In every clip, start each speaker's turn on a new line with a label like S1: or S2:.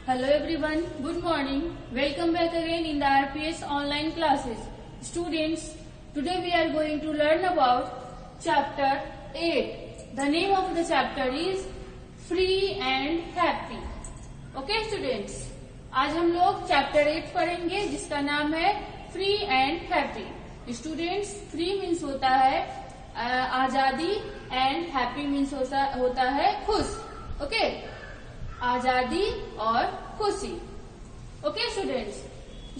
S1: Hello everyone, good morning. Welcome back again in the RPS online classes. Students, today we are going to learn about chapter 8. The name of the chapter is Free and Happy. Okay students, आज हम लोग chapter 8 पढ़ेंगे जिसका नाम है free and happy. Students, free means होता है आजादी एंड हैप्पी मीन्स होता है खुश. ओके, आजादी और खुशी. Okay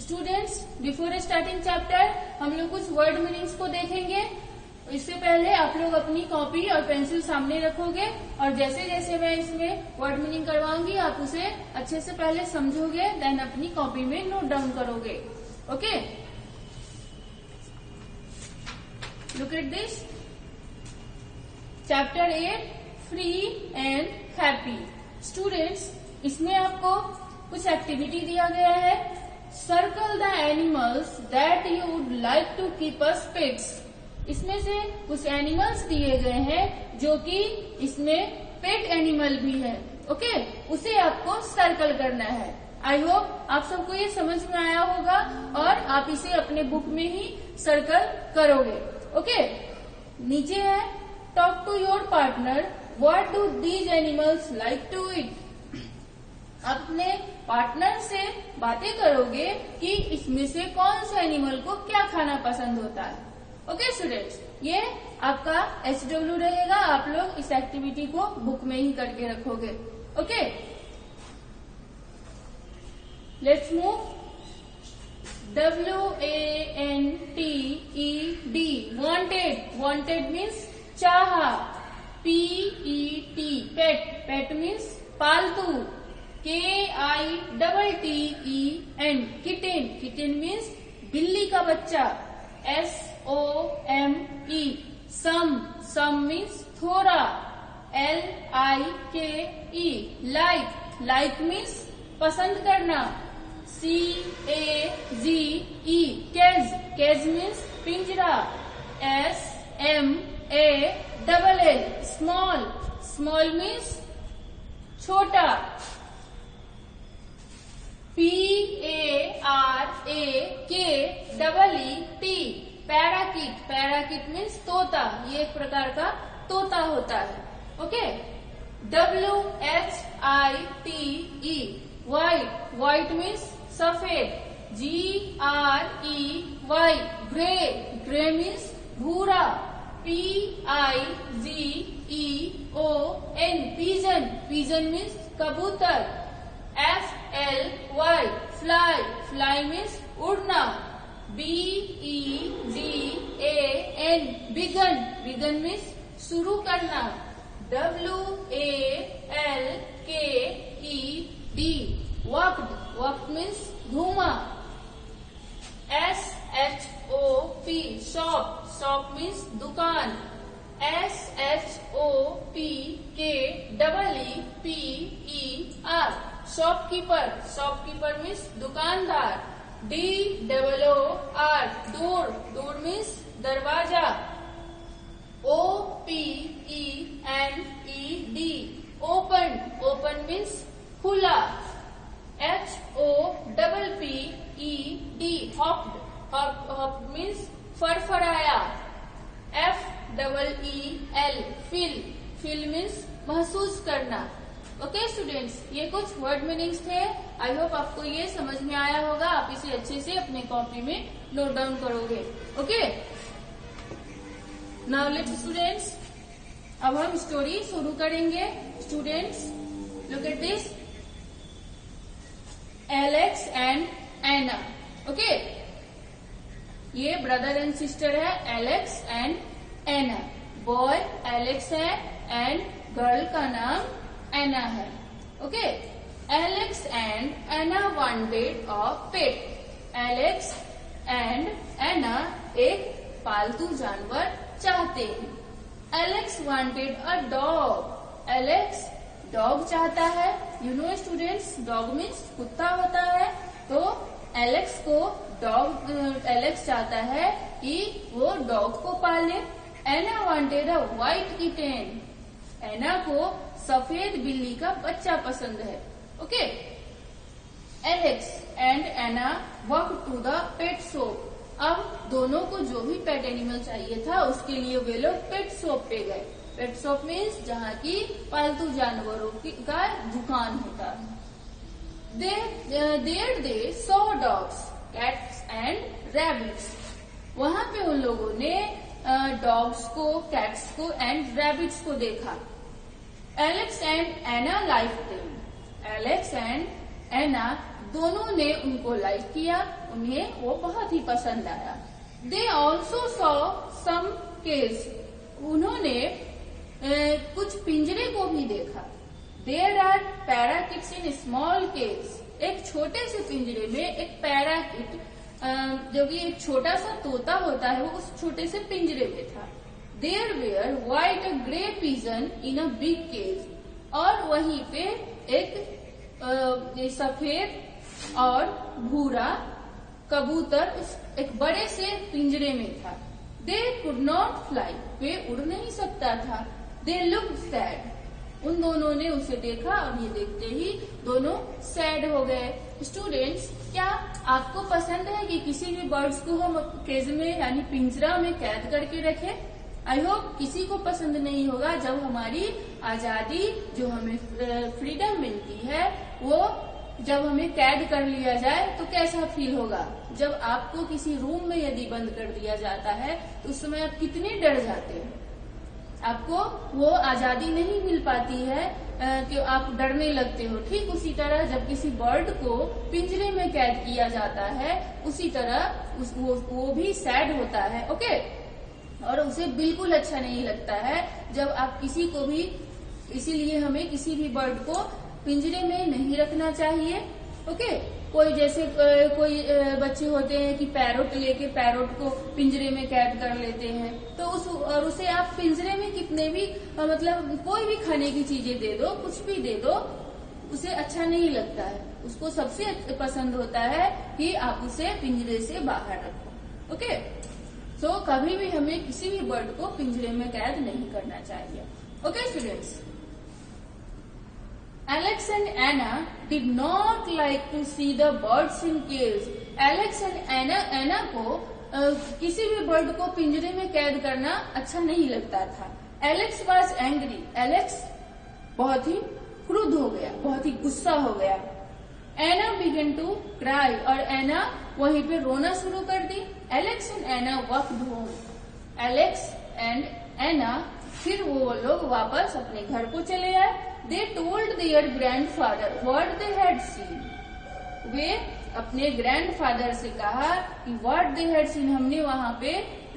S1: students, before starting chapter हम लोग कुछ वर्ड मीनिंग्स को देखेंगे. इससे पहले आप लोग अपनी कॉपी और पेंसिल सामने रखोगे और जैसे जैसे मैं इसमें वर्ड मीनिंग करवाऊंगी आप उसे अच्छे से पहले समझोगे, देन अपनी कॉपी में नोट डाउन करोगे. Okay, look at this chapter 8 free and happy. Students, इसमें आपको कुछ एक्टिविटी दिया गया है. Circle the animals that you would like to keep as pets. इसमें से कुछ एनिमल्स दिए गए हैं जो कि इसमें पेट एनिमल भी है. ओके, उसे आपको सर्कल करना है. आई होप आप सबको ये समझ में आया होगा और आप इसे अपने बुक में ही सर्कल करोगे. ओके, नीचे है talk to your partner. What do these animals like to eat? अपने पार्टनर से बातें करोगे कि इसमें से कौन से एनिमल को क्या खाना पसंद होता है. ओके स्टूडेंट्स, ये आपका SW रहेगा. आप लोग इस एक्टिविटी को बुक में ही करके रखोगे. Okay, let's move. WANTED. Wanted means चाहा. PET पेट मीन्स पालतू. KITTEN किटेन मीन्स बिल्ली का बच्चा. SOME सम मीन्स थोड़ा. LIKE लाइक मीन्स पसंद करना. CAZE केज मीन्स पिंजरा. SMALL स्मॉल मीन्स छोटा. PARAKET पैराकीट मीन्स तोता. ये एक प्रकार का तोता होता है. ओके, WHITE व्हाइट मीन्स सफेद. GREY ग्रे मीन्स भूरा. PIGEON पिजन मीन्स कबूतर. FLY फ्लाई मीन्स उड़ना. बिगन मीन्स शुरू करना. वॉक्ड मीन्स घूमा. शॉप मीन्स दुकान. SHOPKEEPER शॉपकीपर मीन्स दुकानदार. डोर मीन्स दरवाजा. ओपन मीन्स खुला. HOPPED हॉप मीन्स फरफराया. FEEL फील मीन्स महसूस करना. ओके स्टूडेंट्स, ये कुछ वर्ड मीनिंग्स थे. आई होप आपको ये समझ में आया होगा. आप इसे अच्छे से अपने कॉपी में नोट डाउन करोगे. ओके, नाउ लेट्स स्टूडेंट्स, अब हम स्टोरी शुरू करेंगे. Students, look at this. Alex and Anna. Okay, ये ब्रदर एंड सिस्टर है, Alex and Anna. Boy Alex है एंड गर्ल का नाम एना है. Okay, Alex and Anna wanted a pet. Alex and Anna एक पालतू जानवर चाहते हैं. Alex wanted a dog. Alex dog चाहता है. You know students, dog means कुत्ता होता है. तो एलेक्स चाहता है कि वो डॉग को पाले. Anna wanted a white kitten. Anna को सफेद बिल्ली का बच्चा पसंद है. Okay, Alex and Anna walk to the pet shop. अब दोनों को जो भी पेट एनिमल चाहिए था उसके लिए वे लोग पेट शॉप पे गए। पेट शॉप मीन्स जहाँ की पालतू जानवरों का दुकान होता है। There they saw dogs, cats and rabbits. वहाँ पे उन लोगों ने डॉग्स को, कैट्स को एंड रैबिट्स को देखा। Alex and Anna like them. Alex and Anna दोनों ने उनको लाइक किया, उन्हें वो बहुत ही पसंद आया। They also saw some cage. उन्होंने कुछ पिंजरे को भी देखा। There are parakeets in small cage. एक छोटे से पिंजरे में एक पैराकिट जो कि एक छोटा सा तोता होता है, वो उस छोटे से पिंजरे में था। There were white grey pigeon in a big cage. और वहीं पे एक सफेद और भूरा कबूतर एक बड़े से पिंजरे में था। They could not fly. वे उड़ नहीं सकता था। They look sad. उन दोनों ने उसे देखा और ये देखते ही दोनों सैड हो गए। स्टूडेंट्स, क्या आपको पसंद है कि किसी भी बर्ड्स को हम केज में यानी पिंजरा में कैद करके रखें? आई होप किसी को पसंद नहीं होगा। जब हमारी आजादी, जो हमें फ्रीडम मिलती है, वो जब हमें कैद कर लिया जाए तो कैसा फील होगा? जब आपको किसी रूम में यदि बंद कर दिया जाता है तो उस समय आप कितने डर जाते हैं। आपको वो आजादी नहीं मिल पाती है कि आप डरने लगते हो। ठीक उसी तरह जब किसी बर्ड को पिंजरे में कैद किया जाता है, उसी तरह वो भी सैड होता है। ओके, और उसे बिल्कुल अच्छा नहीं लगता है जब आप किसी को भी, इसीलिए हमें किसी भी बर्ड को पिंजरे में नहीं रखना चाहिए। ओके, कोई जैसे कोई बच्चे होते हैं कि पैरोट लेके पैरोट को पिंजरे में कैद कर लेते हैं, तो उसे आप पिंजरे में कितने भी मतलब कोई भी खाने की चीजें दे दो, कुछ भी दे दो, उसे अच्छा नहीं लगता है। उसको सबसे पसंद होता है कि आप उसे पिंजरे से बाहर रखो। ओके, सो कभी भी हमें किसी भी बर्ड को पिंजरे में कैद नहीं करना चाहिए। Okay students, Alex and Anna did not like to see the birds in cages. Alex and Anna को किसी भी बर्ड को पिंजरे में कैद करना अच्छा नहीं लगता था। Alex was angry. Alex बहुत ही क्रुद्ध हो गया, बहुत ही गुस्सा हो गया। Anna began to cry और Anna वहीं पे रोना शुरू कर दी। Alex and Anna walked home. Alex and Anna फिर वो लोग वापस अपने घर को चले आए। They told their grandfather what they had seen. वे अपने ग्रैंडफादर से कहा कि what they had seen, हमने वहाँ पे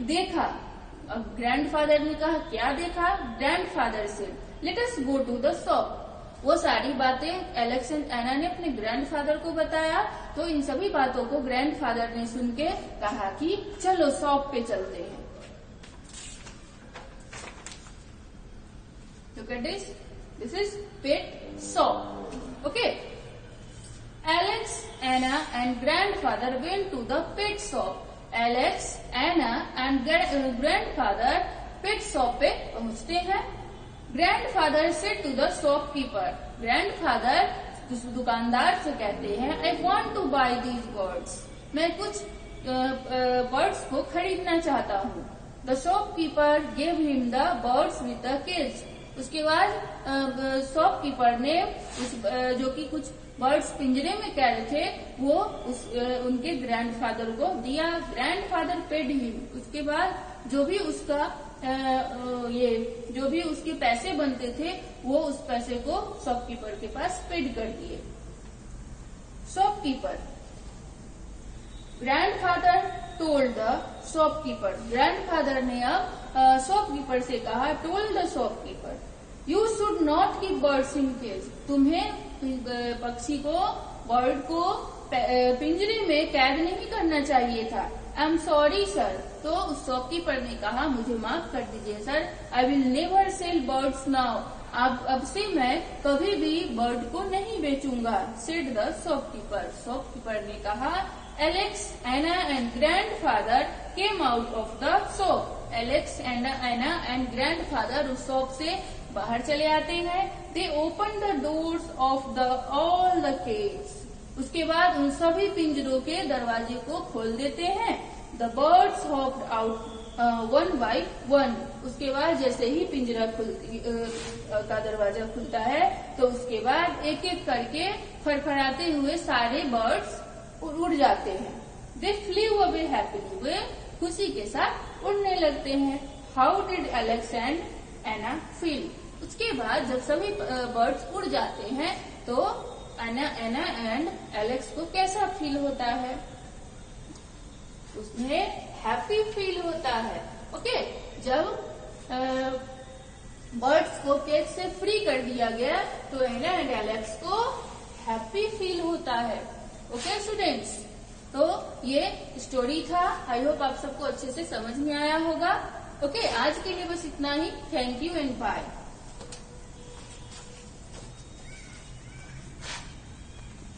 S1: देखा। अब ग्रैंडफादर ने कहा क्या देखा? ग्रैंडफादर से let us go to the shop. वो सारी बातें एलेक्स एंड एना ने अपने ग्रैंडफादर को बताया, तो इन सभी बातों को ग्रैंडफादर ने सुन के कहा कि चलो शॉप पे चलते हैं। Look at this. This is pet shop. Okay. Alex, Anna and grandfather went to the pet shop. Alex, Anna and grandfather pet shop पे पहुँचते हैं। Grandfather said to the shopkeeper. Grandfather उस दुकानदार से कहते हैं, I want to buy these birds. मैं कुछ birds को खरीदना चाहता हूँ। The shopkeeper gave him the birds with the cage. उसके बाद शॉपकीपर ने जो कि कुछ बर्ड्स पिंजरे में कैद थे वो उनके ग्रैंडफादर को दिया। Grandfather paid him. उसके बाद जो भी उसका जो भी उसके पैसे बनते थे वो उस पैसे को शॉपकीपर के पास पेड कर दिए। Shopkeeper grandfather told the shopkeeper. Grandfather ने अब शॉपकीपर से कहा, told the shopkeeper you should not keep birds in cage. तुम्हें पक्षी को, बर्ड को पिंजरे में कैद नहीं करना चाहिए था। I am sorry sir. तो उस शॉपकीपर ने कहा, मुझे माफ कर दीजिए sir, I will never sell birds now. अब से मैं कभी भी बर्ड को नहीं बेचूंगा। Said the shopkeeper. शॉपकीपर ने कहा, Alex, Anna and grandfather came out of the shop. Alex, Anna and grandfather उस शॉप से बाहर चले आते हैं। They opened the doors of all the cages. उसके बाद उन सभी पिंजरों के दरवाजे को खोल देते हैं। The birds hopped out one by one. उसके बाद जैसे ही पिंजरा का दरवाजा खुलता है तो उसके बाद एक एक करके फड़फड़ाते हुए सारे बर्ड्स उड़ जाते हैं। They flew away happily. वे खुशी के साथ उड़ने लगते हैं। How did Alex and Anna feel. उसके बाद जब सभी बर्ड्स उड़ जाते हैं तो एना एंड एलेक्स को कैसा फील होता है? उसमें हैप्पी फील होता है। ओके, जब बर्ड्स को केज से फ्री कर दिया गया तो एना एंड एलेक्स को हैप्पी फील होता है। ओके स्टूडेंट्स, तो ये स्टोरी था। आई होप आप सबको अच्छे से समझ में आया होगा। ओके, आज के लिए बस इतना ही। Thank you and bye.